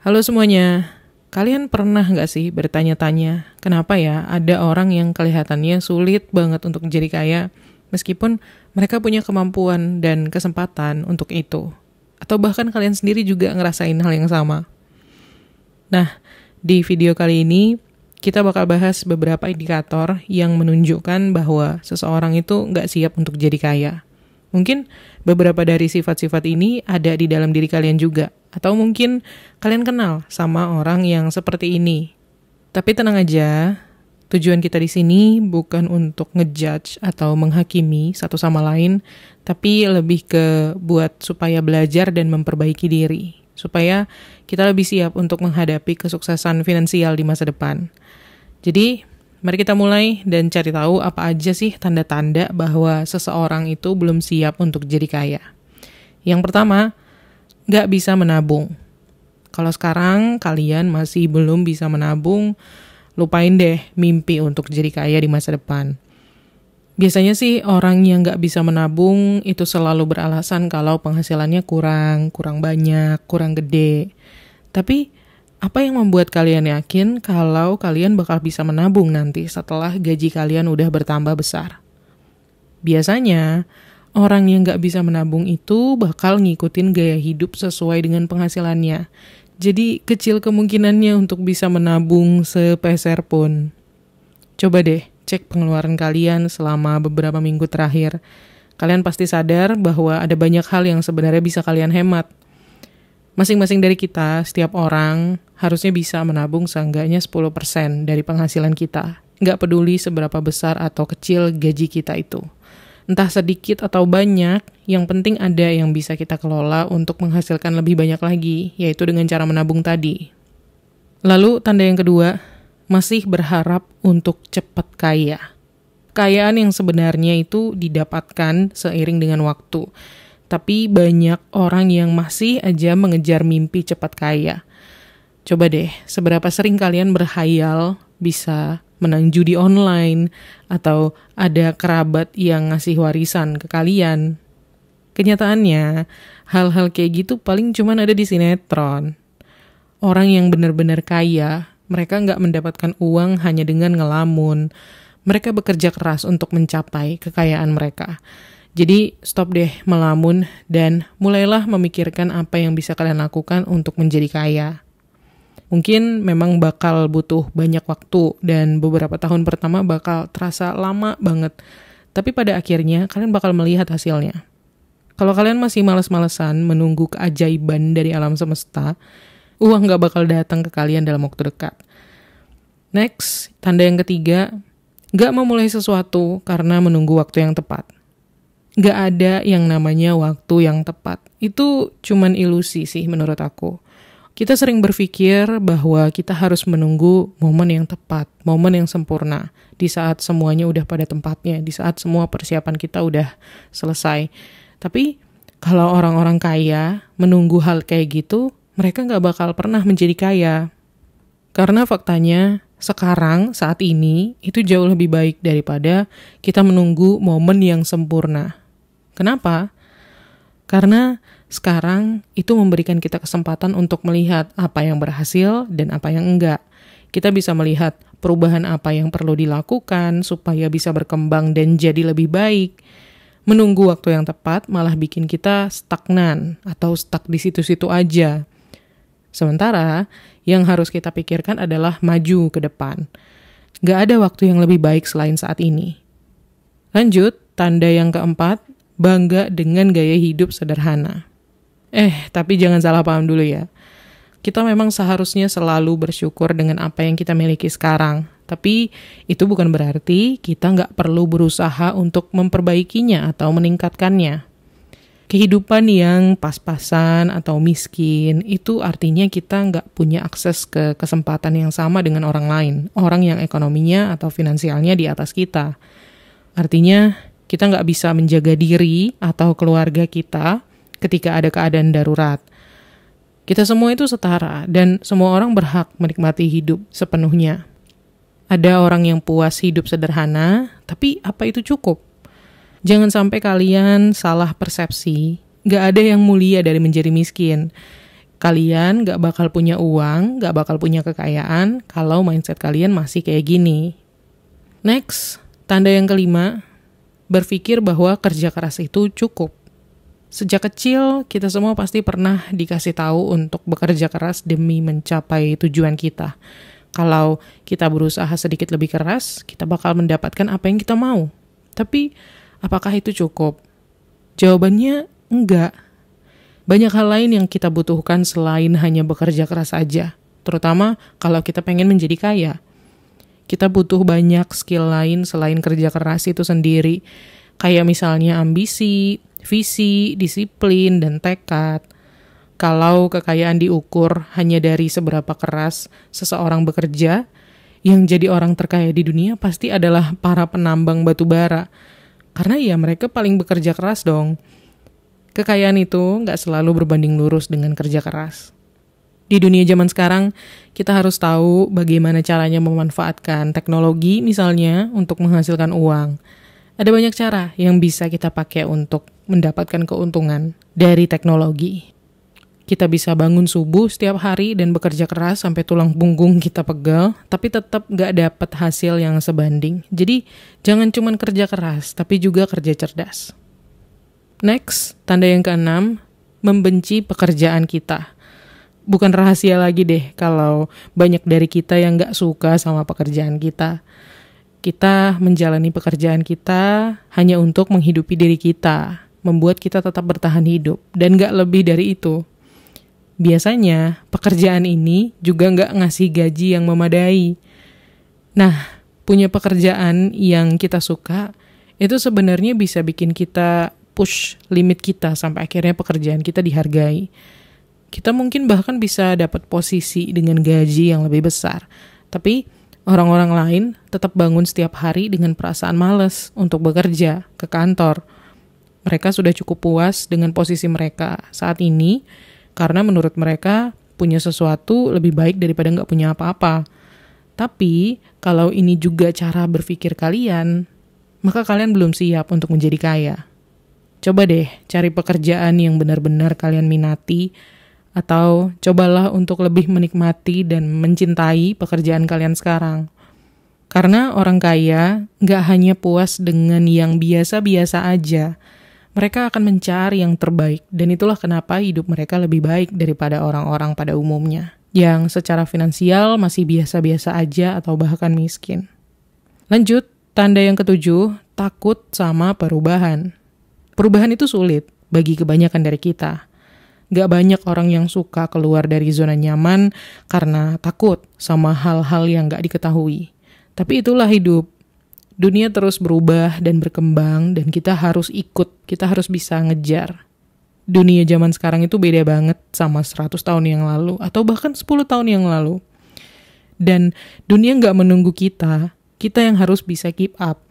Halo semuanya, kalian pernah nggak sih bertanya-tanya kenapa ya ada orang yang kelihatannya sulit banget untuk menjadi kaya meskipun mereka punya kemampuan dan kesempatan untuk itu? Atau bahkan kalian sendiri juga ngerasain hal yang sama? Nah, di video kali ini kita bakal bahas beberapa indikator yang menunjukkan bahwa seseorang itu nggak siap untuk jadi kaya. Mungkin beberapa dari sifat-sifat ini ada di dalam diri kalian juga. Atau mungkin kalian kenal sama orang yang seperti ini. Tapi tenang aja, tujuan kita di sini bukan untuk ngejudge atau menghakimi satu sama lain, tapi lebih ke buat supaya belajar dan memperbaiki diri. Supaya kita lebih siap untuk menghadapi kesuksesan finansial di masa depan. Jadi, mari kita mulai dan cari tahu apa aja sih tanda-tanda bahwa seseorang itu belum siap untuk jadi kaya. Yang pertama, nggak bisa menabung. Kalau sekarang kalian masih belum bisa menabung, lupain deh mimpi untuk jadi kaya di masa depan. Biasanya sih orang yang nggak bisa menabung itu selalu beralasan kalau penghasilannya kurang banyak, kurang gede. Tapi apa yang membuat kalian yakin kalau kalian bakal bisa menabung nanti setelah gaji kalian udah bertambah besar? Biasanya, orang yang nggak bisa menabung itu bakal ngikutin gaya hidup sesuai dengan penghasilannya. Jadi kecil kemungkinannya untuk bisa menabung sepeser pun. Coba deh cek pengeluaran kalian selama beberapa minggu terakhir. Kalian pasti sadar bahwa ada banyak hal yang sebenarnya bisa kalian hemat. Masing-masing dari kita, setiap orang harusnya bisa menabung seenggaknya 10% dari penghasilan kita. Nggak peduli seberapa besar atau kecil gaji kita itu. Entah sedikit atau banyak, yang penting ada yang bisa kita kelola untuk menghasilkan lebih banyak lagi, yaitu dengan cara menabung tadi. Lalu tanda yang kedua, masih berharap untuk cepat kaya. Kekayaan yang sebenarnya itu didapatkan seiring dengan waktu, tapi banyak orang yang masih aja mengejar mimpi cepat kaya. Coba deh, seberapa sering kalian berhayal bisa menang judi online, atau ada kerabat yang ngasih warisan ke kalian. Kenyataannya, hal-hal kayak gitu paling cuman ada di sinetron. Orang yang benar-benar kaya, mereka nggak mendapatkan uang hanya dengan ngelamun. Mereka bekerja keras untuk mencapai kekayaan mereka. Jadi, stop deh melamun dan mulailah memikirkan apa yang bisa kalian lakukan untuk menjadi kaya. Mungkin memang bakal butuh banyak waktu dan beberapa tahun pertama bakal terasa lama banget. Tapi pada akhirnya kalian bakal melihat hasilnya. Kalau kalian masih males-malesan menunggu keajaiban dari alam semesta, uang gak bakal datang ke kalian dalam waktu dekat. Next, tanda yang ketiga, gak memulai sesuatu karena menunggu waktu yang tepat. Gak ada yang namanya waktu yang tepat. Itu cuman ilusi sih menurut aku. Kita sering berpikir bahwa kita harus menunggu momen yang tepat, momen yang sempurna, di saat semuanya udah pada tempatnya, di saat semua persiapan kita udah selesai. Tapi kalau orang-orang kaya menunggu hal kayak gitu, mereka nggak bakal pernah menjadi kaya. Karena faktanya, sekarang, saat ini, itu jauh lebih baik daripada kita menunggu momen yang sempurna. Kenapa? Karena sekarang itu memberikan kita kesempatan untuk melihat apa yang berhasil dan apa yang enggak. Kita bisa melihat perubahan apa yang perlu dilakukan supaya bisa berkembang dan jadi lebih baik. Menunggu waktu yang tepat malah bikin kita stagnan atau stuck di situ-situ aja. Sementara yang harus kita pikirkan adalah maju ke depan. Gak ada waktu yang lebih baik selain saat ini. Lanjut, tanda yang keempat, bangga dengan gaya hidup sederhana. Tapi jangan salah paham dulu ya. Kita memang seharusnya selalu bersyukur dengan apa yang kita miliki sekarang. Tapi itu bukan berarti kita nggak perlu berusaha untuk memperbaikinya atau meningkatkannya. Kehidupan yang pas-pasan atau miskin, itu artinya kita nggak punya akses ke kesempatan yang sama dengan orang lain. Orang yang ekonominya atau finansialnya di atas kita. Artinya kita nggak bisa menjaga diri atau keluarga kita ketika ada keadaan darurat. Kita semua itu setara dan semua orang berhak menikmati hidup sepenuhnya. Ada orang yang puas hidup sederhana, tapi apa itu cukup? Jangan sampai kalian salah persepsi. Gak ada yang mulia dari menjadi miskin. Kalian gak bakal punya uang, gak bakal punya kekayaan kalau mindset kalian masih kayak gini. Next, tanda yang kelima, berpikir bahwa kerja keras itu cukup. Sejak kecil, kita semua pasti pernah dikasih tahu untuk bekerja keras demi mencapai tujuan kita. Kalau kita berusaha sedikit lebih keras, kita bakal mendapatkan apa yang kita mau. Tapi, apakah itu cukup? Jawabannya enggak. Banyak hal lain yang kita butuhkan selain hanya bekerja keras saja, terutama kalau kita pengen menjadi kaya. Kita butuh banyak skill lain selain kerja keras itu sendiri, kayak misalnya ambisi, visi, disiplin, dan tekad. Kalau kekayaan diukur hanya dari seberapa keras seseorang bekerja, yang jadi orang terkaya di dunia pasti adalah para penambang batu bara. Karena ya mereka paling bekerja keras dong. Kekayaan itu nggak selalu berbanding lurus dengan kerja keras. Di dunia zaman sekarang, kita harus tahu bagaimana caranya memanfaatkan teknologi misalnya untuk menghasilkan uang. Ada banyak cara yang bisa kita pakai untuk mendapatkan keuntungan dari teknologi. Kita bisa bangun subuh setiap hari dan bekerja keras sampai tulang punggung kita pegal, tapi tetap nggak dapat hasil yang sebanding. Jadi, jangan cuma kerja keras, tapi juga kerja cerdas. Next, tanda yang keenam, membenci pekerjaan kita. Bukan rahasia lagi deh kalau banyak dari kita yang gak suka sama pekerjaan kita. Kita menjalani pekerjaan kita hanya untuk menghidupi diri kita, membuat kita tetap bertahan hidup, dan gak lebih dari itu. Biasanya, pekerjaan ini juga gak ngasih gaji yang memadai. Nah, punya pekerjaan yang kita suka, itu sebenarnya bisa bikin kita push limit kita sampai akhirnya pekerjaan kita dihargai. Kita mungkin bahkan bisa dapat posisi dengan gaji yang lebih besar. Tapi orang-orang lain tetap bangun setiap hari dengan perasaan malas untuk bekerja ke kantor. Mereka sudah cukup puas dengan posisi mereka saat ini karena menurut mereka punya sesuatu lebih baik daripada nggak punya apa-apa. Tapi kalau ini juga cara berpikir kalian, maka kalian belum siap untuk menjadi kaya. Coba deh cari pekerjaan yang benar-benar kalian minati, atau cobalah untuk lebih menikmati dan mencintai pekerjaan kalian sekarang. Karena orang kaya nggak hanya puas dengan yang biasa-biasa aja, mereka akan mencari yang terbaik, dan itulah kenapa hidup mereka lebih baik daripada orang-orang pada umumnya, yang secara finansial masih biasa-biasa aja atau bahkan miskin. Lanjut, tanda yang ketujuh, takut sama perubahan. Perubahan itu sulit bagi kebanyakan dari kita. Gak banyak orang yang suka keluar dari zona nyaman karena takut sama hal-hal yang gak diketahui. Tapi itulah hidup. Dunia terus berubah dan berkembang dan kita harus ikut, kita harus bisa ngejar. Dunia zaman sekarang itu beda banget sama 100 tahun yang lalu atau bahkan 10 tahun yang lalu. Dan dunia gak menunggu kita yang harus bisa keep up.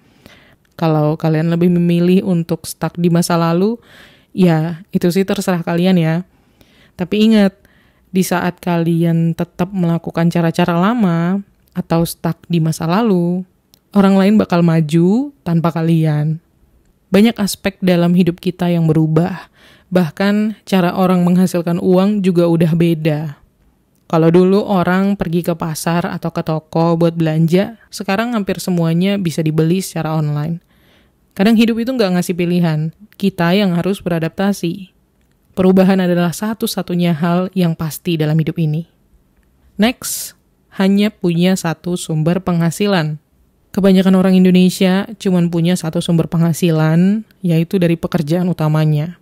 Kalau kalian lebih memilih untuk stuck di masa lalu, ya itu sih terserah kalian ya. Tapi ingat, di saat kalian tetap melakukan cara-cara lama atau stuck di masa lalu, orang lain bakal maju tanpa kalian. Banyak aspek dalam hidup kita yang berubah. Bahkan cara orang menghasilkan uang juga udah beda. Kalau dulu orang pergi ke pasar atau ke toko buat belanja, sekarang hampir semuanya bisa dibeli secara online. Kadang hidup itu nggak ngasih pilihan, kita yang harus beradaptasi. Perubahan adalah satu-satunya hal yang pasti dalam hidup ini. Next, hanya punya satu sumber penghasilan. Kebanyakan orang Indonesia cuma punya satu sumber penghasilan, yaitu dari pekerjaan utamanya.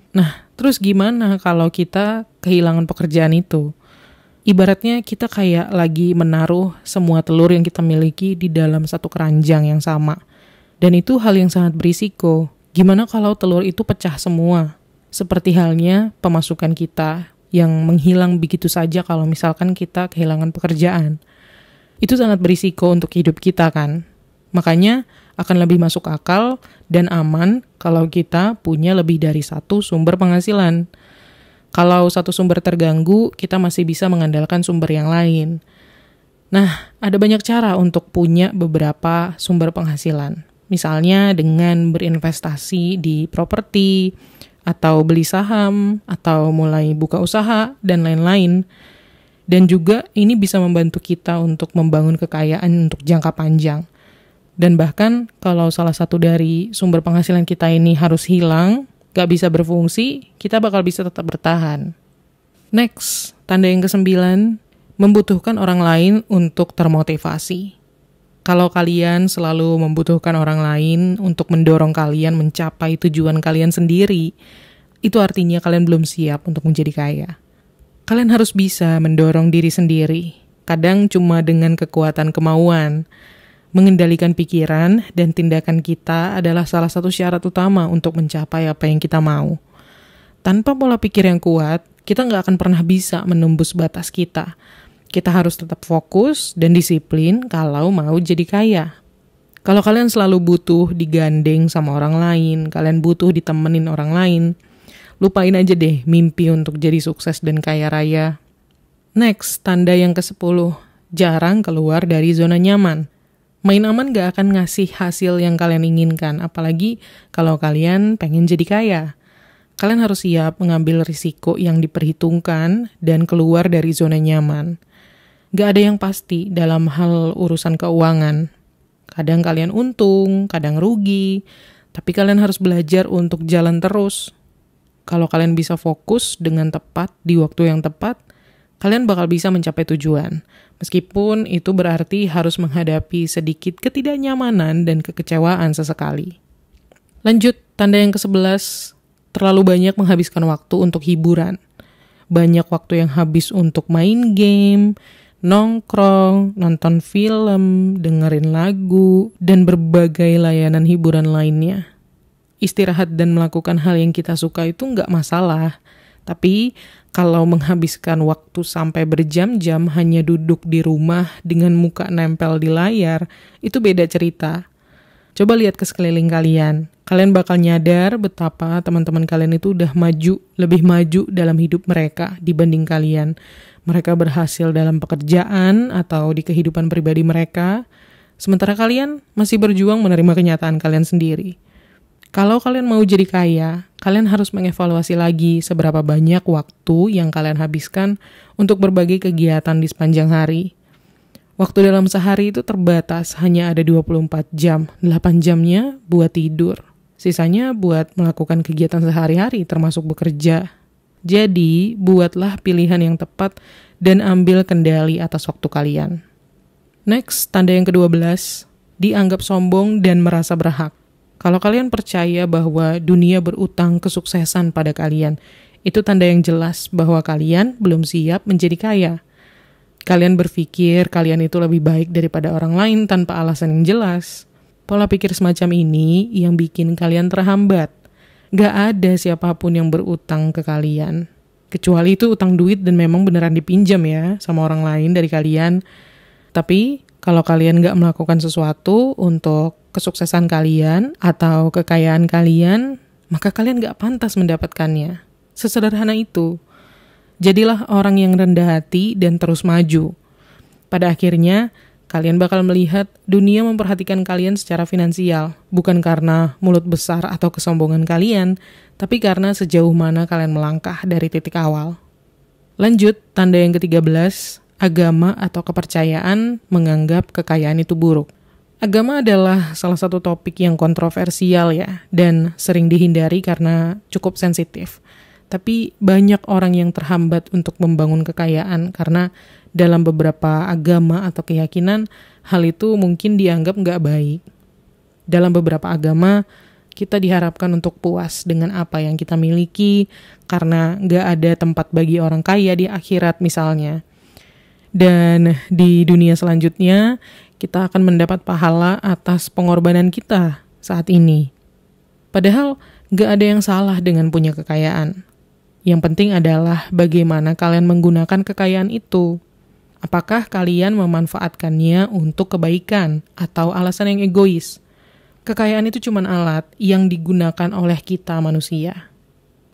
Nah, terus gimana kalau kita kehilangan pekerjaan itu? Ibaratnya kita kayak lagi menaruh semua telur yang kita miliki di dalam satu keranjang yang sama. Dan itu hal yang sangat berisiko. Gimana kalau telur itu pecah semua? Seperti halnya pemasukan kita yang menghilang begitu saja kalau misalkan kita kehilangan pekerjaan. Itu sangat berisiko untuk hidup kita kan? Makanya akan lebih masuk akal dan aman kalau kita punya lebih dari satu sumber penghasilan. Kalau satu sumber terganggu, kita masih bisa mengandalkan sumber yang lain. Nah, ada banyak cara untuk punya beberapa sumber penghasilan. Misalnya dengan berinvestasi di properti, atau beli saham, atau mulai buka usaha, dan lain-lain. Dan juga ini bisa membantu kita untuk membangun kekayaan untuk jangka panjang. Dan bahkan kalau salah satu dari sumber penghasilan kita ini harus hilang, gak bisa berfungsi, kita bakal bisa tetap bertahan. Next, tanda yang ke-9, membutuhkan orang lain untuk termotivasi. Kalau kalian selalu membutuhkan orang lain untuk mendorong kalian mencapai tujuan kalian sendiri, itu artinya kalian belum siap untuk menjadi kaya. Kalian harus bisa mendorong diri sendiri, kadang cuma dengan kekuatan kemauan. Mengendalikan pikiran dan tindakan kita adalah salah satu syarat utama untuk mencapai apa yang kita mau. Tanpa pola pikir yang kuat, kita nggak akan pernah bisa menembus batas kita. Kita harus tetap fokus dan disiplin kalau mau jadi kaya. Kalau kalian selalu butuh digandeng sama orang lain, kalian butuh ditemenin orang lain, lupain aja deh mimpi untuk jadi sukses dan kaya raya. Next, tanda yang ke-10, jarang keluar dari zona nyaman. Main aman gak akan ngasih hasil yang kalian inginkan, apalagi kalau kalian pengen jadi kaya. Kalian harus siap mengambil risiko yang diperhitungkan dan keluar dari zona nyaman. Gak ada yang pasti dalam hal urusan keuangan. Kadang kalian untung, kadang rugi, tapi kalian harus belajar untuk jalan terus. Kalau kalian bisa fokus dengan tepat di waktu yang tepat, kalian bakal bisa mencapai tujuan. Meskipun itu berarti harus menghadapi sedikit ketidaknyamanan dan kekecewaan sesekali. Lanjut, tanda yang ke-11, terlalu banyak menghabiskan waktu untuk hiburan. Banyak waktu yang habis untuk main game, nongkrong, nonton film, dengerin lagu, dan berbagai layanan hiburan lainnya. Istirahat dan melakukan hal yang kita suka itu nggak masalah. Tapi kalau menghabiskan waktu sampai berjam-jam hanya duduk di rumah dengan muka nempel di layar, itu beda cerita. Coba lihat ke sekeliling kalian. Kalian bakal nyadar betapa teman-teman kalian itu udah maju, lebih maju dalam hidup mereka dibanding kalian. Mereka berhasil dalam pekerjaan atau di kehidupan pribadi mereka, sementara kalian masih berjuang menerima kenyataan kalian sendiri. Kalau kalian mau jadi kaya, kalian harus mengevaluasi lagi seberapa banyak waktu yang kalian habiskan untuk berbagai kegiatan di sepanjang hari. Waktu dalam sehari itu terbatas, hanya ada 24 jam, 8 jamnya buat tidur. Sisanya buat melakukan kegiatan sehari-hari termasuk bekerja. Jadi, buatlah pilihan yang tepat dan ambil kendali atas waktu kalian. Next, tanda yang ke-12, dianggap sombong dan merasa berhak. Kalau kalian percaya bahwa dunia berutang kesuksesan pada kalian, itu tanda yang jelas bahwa kalian belum siap menjadi kaya. Kalian berpikir kalian itu lebih baik daripada orang lain tanpa alasan yang jelas. Pola pikir semacam ini yang bikin kalian terhambat. Gak ada siapapun yang berutang ke kalian. Kecuali itu utang duit dan memang beneran dipinjam ya sama orang lain dari kalian. Tapi kalau kalian gak melakukan sesuatu untuk kesuksesan kalian atau kekayaan kalian, maka kalian gak pantas mendapatkannya. Sesederhana itu. Jadilah orang yang rendah hati dan terus maju. Pada akhirnya, kalian bakal melihat dunia memperhatikan kalian secara finansial, bukan karena mulut besar atau kesombongan kalian, tapi karena sejauh mana kalian melangkah dari titik awal. Lanjut, tanda yang ke-13, agama atau kepercayaan menganggap kekayaan itu buruk. Agama adalah salah satu topik yang kontroversial ya, dan sering dihindari karena cukup sensitif. Tapi banyak orang yang terhambat untuk membangun kekayaan karena dalam beberapa agama atau keyakinan, hal itu mungkin dianggap nggak baik. Dalam beberapa agama, kita diharapkan untuk puas dengan apa yang kita miliki karena nggak ada tempat bagi orang kaya di akhirat misalnya. Dan di dunia selanjutnya, kita akan mendapat pahala atas pengorbanan kita saat ini. Padahal gak ada yang salah dengan punya kekayaan. Yang penting adalah bagaimana kalian menggunakan kekayaan itu. Apakah kalian memanfaatkannya untuk kebaikan atau alasan yang egois? Kekayaan itu cuma alat yang digunakan oleh kita manusia.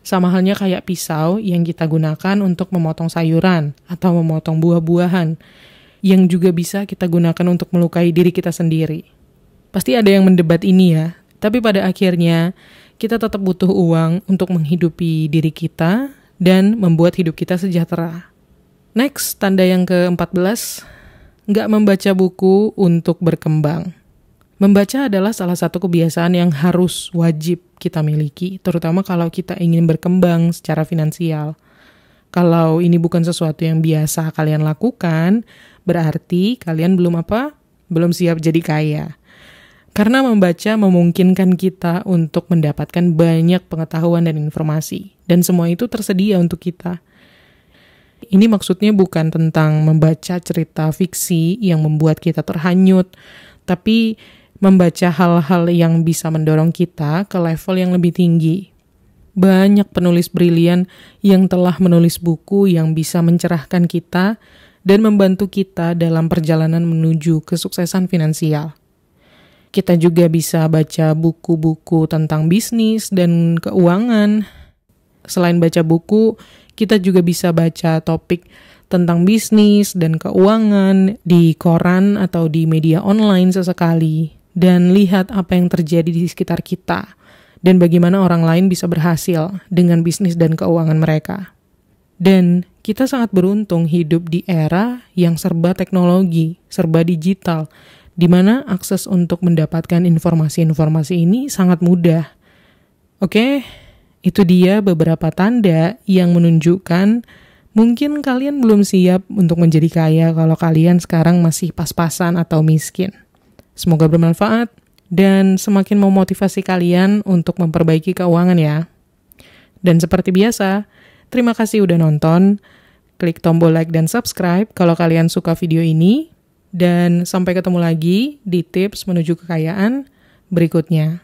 Sama halnya kayak pisau yang kita gunakan untuk memotong sayuran atau memotong buah-buahan, yang juga bisa kita gunakan untuk melukai diri kita sendiri. Pasti ada yang mendebat ini ya, tapi pada akhirnya kita tetap butuh uang untuk menghidupi diri kita dan membuat hidup kita sejahtera. Next, tanda yang ke-14, nggak membaca buku untuk berkembang. Membaca adalah salah satu kebiasaan yang harus wajib kita miliki, terutama kalau kita ingin berkembang secara finansial. Kalau ini bukan sesuatu yang biasa kalian lakukan, berarti kalian belum siap jadi kaya. Karena membaca memungkinkan kita untuk mendapatkan banyak pengetahuan dan informasi. Dan semua itu tersedia untuk kita. Ini maksudnya bukan tentang membaca cerita fiksi yang membuat kita terhanyut, tapi membaca hal-hal yang bisa mendorong kita ke level yang lebih tinggi. Banyak penulis brilian yang telah menulis buku yang bisa mencerahkan kita dan membantu kita dalam perjalanan menuju kesuksesan finansial. Kita juga bisa baca buku-buku tentang bisnis dan keuangan. Selain baca buku, kita juga bisa baca topik tentang bisnis dan keuangan di koran atau di media online sesekali. Dan lihat apa yang terjadi di sekitar kita. Dan bagaimana orang lain bisa berhasil dengan bisnis dan keuangan mereka. Dan kita sangat beruntung hidup di era yang serba teknologi, serba digital, di mana akses untuk mendapatkan informasi-informasi ini sangat mudah. Oke, itu dia beberapa tanda yang menunjukkan mungkin kalian belum siap untuk menjadi kaya kalau kalian sekarang masih pas-pasan atau miskin. Semoga bermanfaat dan semakin memotivasi kalian untuk memperbaiki keuangan ya. Dan seperti biasa, terima kasih udah nonton. Klik tombol like dan subscribe kalau kalian suka video ini. Dan sampai ketemu lagi di tips menuju kekayaan berikutnya.